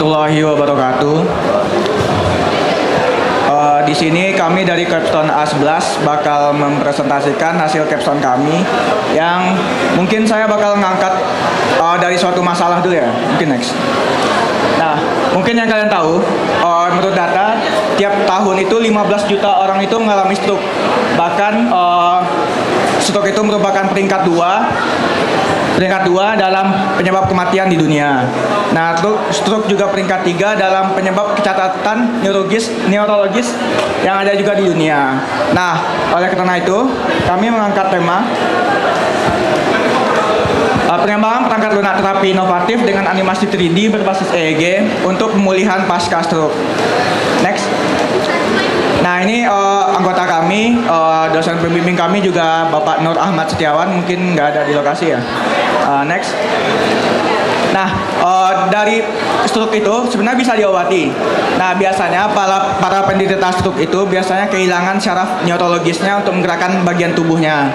warahmatullahi wabarakatuh. Di sini kami dari Capstone A11 bakal mempresentasikan hasil capstone kami yang mungkin saya bakal ngangkat dari suatu masalah dulu ya. Mungkin next. Nah, mungkin yang kalian tahu, menurut data tiap tahun itu 15 juta orang itu mengalami stroke. Bahkan stroke itu merupakan peringkat dua dalam penyebab kematian di dunia. Nah, stroke juga peringkat 3 dalam penyebab kecacatan neurologis yang ada juga di dunia. Nah, oleh karena itu, kami mengangkat tema pengembangan perangkat lunak terapi inovatif dengan animasi 3D berbasis EEG untuk pemulihan pasca stroke. Next. Nah, ini anggota kami, dosen pembimbing kami juga Bapak Nur Ahmad Setiawan, mungkin nggak ada di lokasi ya. Next. Nah, dari stroke itu sebenarnya bisa diobati. Nah, biasanya para penderita stroke itu biasanya kehilangan syaraf neurologisnya untuk menggerakkan bagian tubuhnya.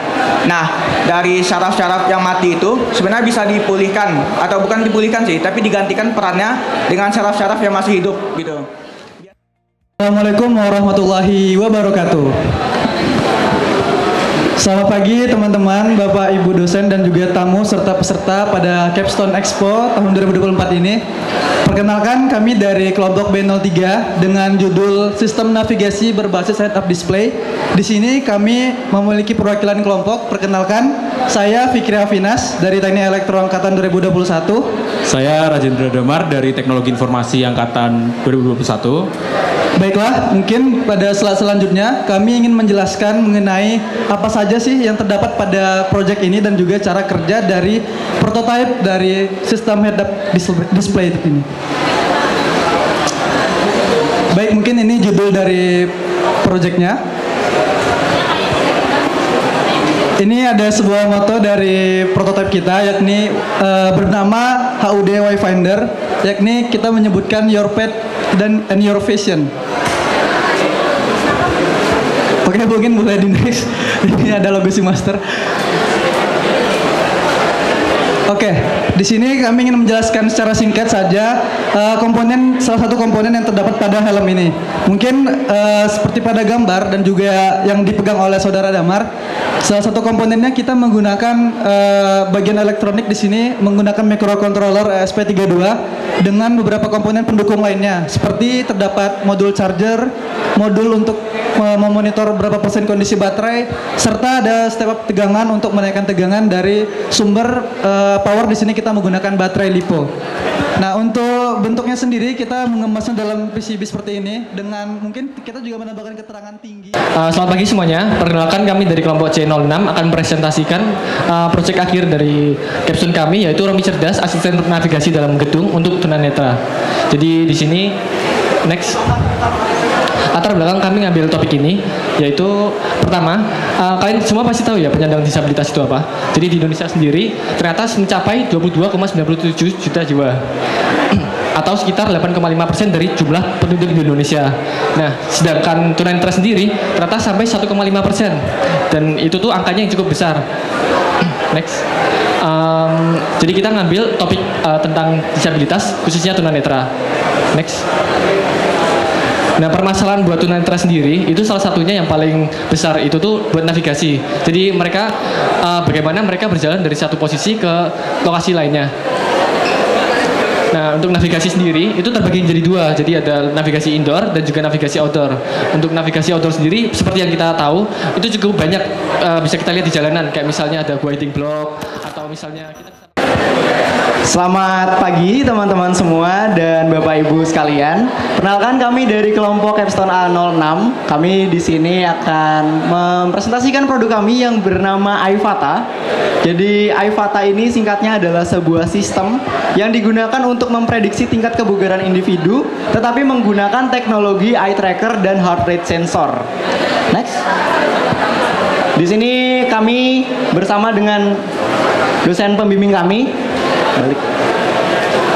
Nah, dari syaraf-syaraf yang mati itu sebenarnya bisa dipulihkan, atau bukan dipulihkan sih, tapi digantikan perannya dengan syaraf-syaraf yang masih hidup gitu. Assalamualaikum warahmatullahi wabarakatuh. Selamat pagi teman-teman, Bapak Ibu dosen dan juga tamu serta peserta pada Capstone Expo tahun 2024 ini. Perkenalkan, kami dari kelompok B03 dengan judul Sistem Navigasi Berbasis Head-Up Display. Di sini kami memiliki perwakilan kelompok. Perkenalkan, saya Fikri Afinas dari Teknik Elektro Angkatan 2021. Saya Rajendra Damar dari Teknologi Informasi Angkatan 2021. Baiklah, mungkin pada slide selanjutnya kami ingin menjelaskan mengenai apa saja sih yang terdapat pada proyek ini dan juga cara kerja dari prototipe dari sistem head-up display ini. Baik, mungkin ini judul dari proyeknya. Ini ada sebuah moto dari prototipe kita, yakni bernama HUD Wayfinder, yakni kita menyebutkan your pet and your vision. Oke, mungkin mulai di next. Ini ada logo si master. Oke, di sini kami ingin menjelaskan secara singkat saja salah satu komponen yang terdapat pada helm ini. Mungkin seperti pada gambar dan juga yang dipegang oleh saudara Damar, salah satu komponennya kita menggunakan bagian elektronik di sini menggunakan microcontroller ESP32 dengan beberapa komponen pendukung lainnya, seperti terdapat modul charger, modul untuk memonitor berapa persen kondisi baterai, serta ada step up tegangan untuk menaikkan tegangan dari sumber power. Di sini kita menggunakan baterai LiPo. Nah, untuk bentuknya sendiri kita mengemasnya dalam PCB seperti ini dengan mungkin kita juga menambahkan keterangan tinggi. Selamat pagi semuanya. Perkenalkan, kami dari kelompok C06 akan presentasikan proyek akhir dari capstone kami, yaitu Romi Cerdas, asisten navigasi dalam gedung untuk tunanetra. Jadi di sini next. Latar belakang kami ngambil topik ini, yaitu pertama, kalian semua pasti tahu ya penyandang disabilitas itu apa. Jadi di Indonesia sendiri ternyata mencapai 22,97 juta jiwa atau sekitar 8,5% dari jumlah penduduk di Indonesia. Nah, sedangkan tunanetra sendiri ternyata sampai 1,5%, dan itu tuh angkanya yang cukup besar. Next. Jadi kita ngambil topik tentang disabilitas khususnya tunanetra. Next. Nah, permasalahan buat tunanetra sendiri itu salah satunya yang paling besar itu tuh buat navigasi. Jadi mereka bagaimana mereka berjalan dari satu posisi ke lokasi lainnya. Nah, untuk navigasi sendiri itu terbagi menjadi dua. Jadi ada navigasi indoor dan juga navigasi outdoor. Untuk navigasi outdoor sendiri seperti yang kita tahu itu cukup banyak, bisa kita lihat di jalanan, kayak misalnya ada guiding block atau misalnya kita bisa... Selamat pagi teman-teman semua dan Bapak Ibu sekalian. Perkenalkan, kami dari kelompok Capstone A06. Kami di sini akan mempresentasikan produk kami yang bernama iVata. Jadi iVata ini singkatnya adalah sebuah sistem yang digunakan untuk memprediksi tingkat kebugaran individu, tetapi menggunakan teknologi eye tracker dan heart rate sensor. Next. Di sini kami bersama dengan dosen pembimbing kami.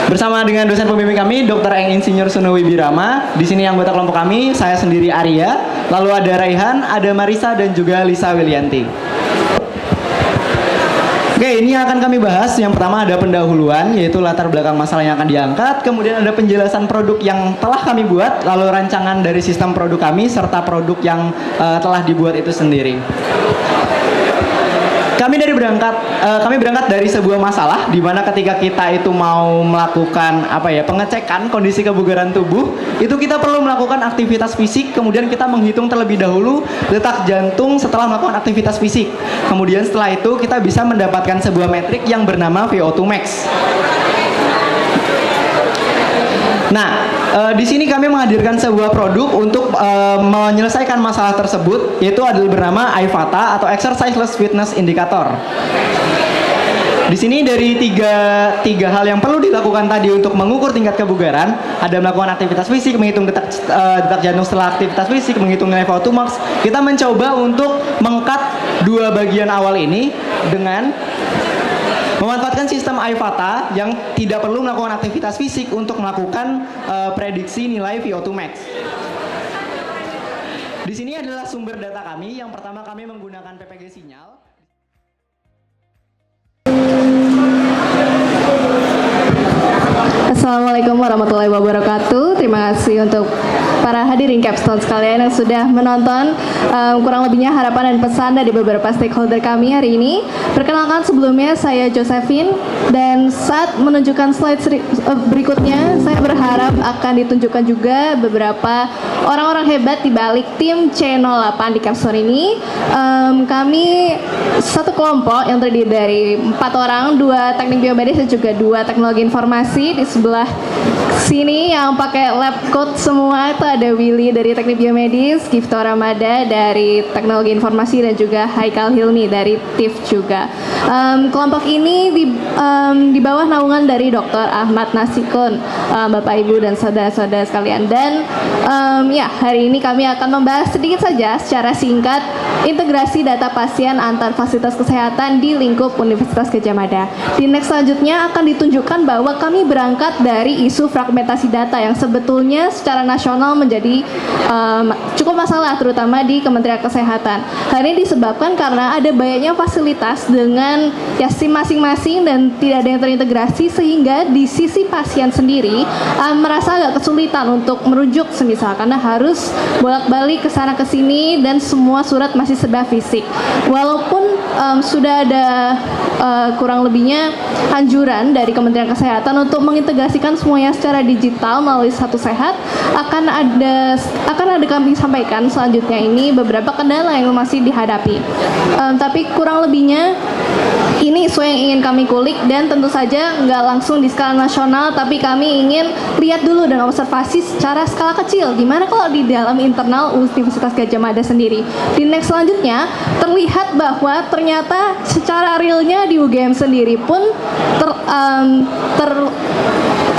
Bersama dengan dosen pembimbing kami, Dr. Eng Insinyur Sunowi Birama. Di sini anggota kelompok kami, saya sendiri Arya, lalu ada Raihan, ada Marisa dan juga Lisa Wilianti. Oke, ini yang akan kami bahas. Yang pertama ada pendahuluan, yaitu latar belakang masalah yang akan diangkat. Kemudian ada penjelasan produk yang telah kami buat, lalu rancangan dari sistem produk kami, serta produk yang telah dibuat itu sendiri. Kami berangkat dari sebuah masalah di mana ketika kita itu mau melakukan pengecekan kondisi kebugaran tubuh, itu kita perlu melakukan aktivitas fisik, kemudian kita menghitung terlebih dahulu detak jantung setelah melakukan aktivitas fisik. Kemudian setelah itu kita bisa mendapatkan sebuah metrik yang bernama VO2 max. Nah, di sini kami menghadirkan sebuah produk untuk menyelesaikan masalah tersebut, yaitu adalah bernama iFata atau Exercise Fitness Indicator. Di sini dari tiga hal yang perlu dilakukan tadi untuk mengukur tingkat kebugaran, ada melakukan aktivitas fisik, menghitung detak jantung setelah aktivitas fisik, menghitung nilai VO2 max. Kita mencoba untuk meng-cut dua bagian awal ini dengan memanfaatkan sistem iFata yang tidak perlu melakukan aktivitas fisik untuk melakukan prediksi nilai VO2 max. Di sini adalah sumber data kami. Yang pertama kami menggunakan PPG Sinyal. Assalamualaikum warahmatullahi wabarakatuh. Terima kasih untuk para hadirin Capstone sekalian yang sudah menonton. Kurang lebihnya harapan dan pesan dari beberapa stakeholder kami hari ini. Perkenalkan, sebelumnya saya Josephine, dan saat menunjukkan slide berikutnya saya berharap akan ditunjukkan juga beberapa orang-orang hebat di balik tim C08 di Capstone ini. Kami satu kelompok yang terdiri dari 4 orang, 2 teknik biomedis dan juga 2 teknologi informasi. Di sebelah sini yang pakai lab coat semua itu ada Willy dari teknik biomedis, Gifto Ramada dari teknologi informasi, dan juga Haikal Hilmi dari TIF juga. Kelompok ini di bawah naungan dari Dr. Ahmad Nasikun, Bapak Ibu dan saudara-saudara sekalian. Dan hari ini kami akan membahas sedikit saja secara singkat integrasi data pasien antar fasilitas kesehatan di lingkup Universitas Gadjah Mada. Di next selanjutnya akan ditunjukkan bahwa kami berangkat dari isu fragmentasi data yang sebetulnya secara nasional menjadi cukup masalah, terutama di Kementerian Kesehatan. Hal ini disebabkan karena ada banyaknya fasilitas dengan SIM masing-masing dan tidak ada yang terintegrasi, sehingga di sisi pasien sendiri merasa agak kesulitan untuk merujuk semisal, karena harus bolak-balik ke sana ke sini dan semua surat masih serba fisik. Walaupun sudah ada kurang lebihnya anjuran dari Kementerian Kesehatan untuk mengintegrasikan semuanya secara digital melalui Satu Sehat, akan ada kami sampaikan selanjutnya ini beberapa kendala yang masih dihadapi. Tapi kurang lebihnya ini isu yang ingin kami kulik, dan tentu saja nggak langsung di skala nasional, tapi kami ingin lihat dulu dan observasi secara skala kecil gimana kalau di dalam internal Universitas Gadjah Mada sendiri. Di next selanjutnya terlihat bahwa ternyata secara realnya di UGM sendiri pun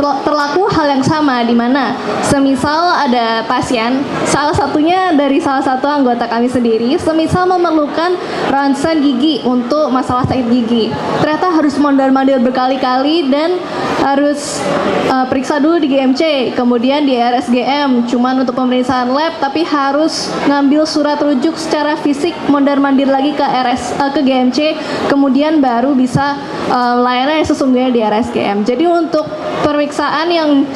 terlaku hal yang sama, di mana semisal ada pasien, salah satunya dari salah satu anggota kami sendiri, semisal memerlukan ronsen gigi untuk masalah sakit gigi, ternyata harus mondar-mandir berkali-kali dan harus periksa dulu di GMC, kemudian di RSGM cuman untuk pemeriksaan lab, tapi harus ngambil surat rujuk secara fisik, mondar-mandir lagi ke GMC, kemudian baru bisa layanan yang sesungguhnya di RSGM. Jadi untuk pemeriksaan yang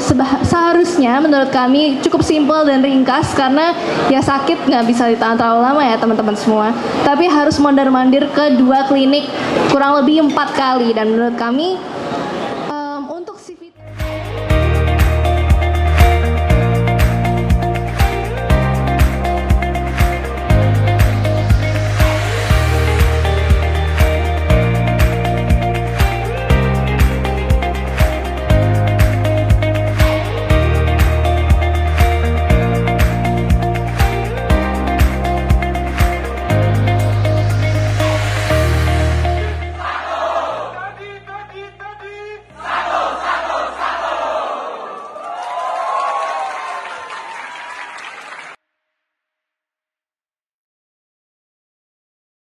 seharusnya menurut kami cukup simpel dan ringkas, karena ya sakit nggak bisa ditahan terlalu lama ya teman-teman semua, tapi harus mondar-mandir ke 2 klinik kurang lebih 4 kali, dan menurut kami